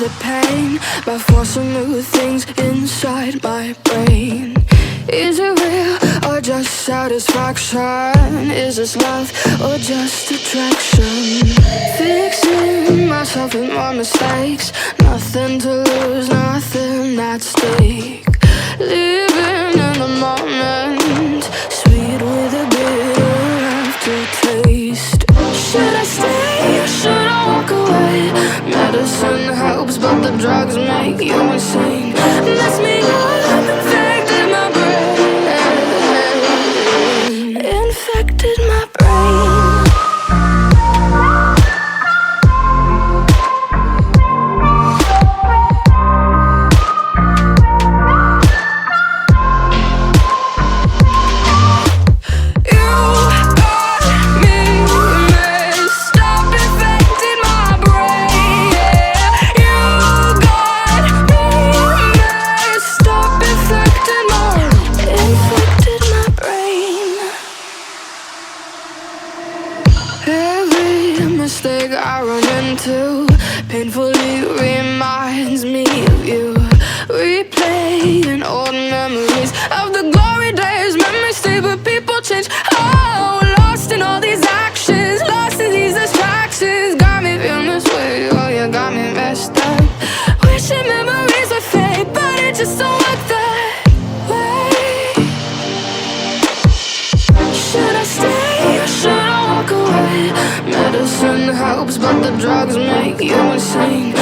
the pain by forcing new things inside my brain. Is it real or just satisfaction? Is this love or just attraction? Fixing myself with more mistakes, nothing to lose, nothing at stake. Living in the moment, sweet with a bitter aftertaste. Should I stay or should I walk away? Medicine helps, but the drugs make you insane. Mess me up, infected my brain. Infected my brain. Mistake I run into painfully reminds me of you. Replaying old memories of the glory days. Memories stay but people change. Oh, lost in all these actions, lost in these distractions. Got me feeling this way, oh you got me messed up. Wishing memories were fake, but it just don't work that way. Should I stay or should I walk away? Medicine helps, but the drugs make you insane.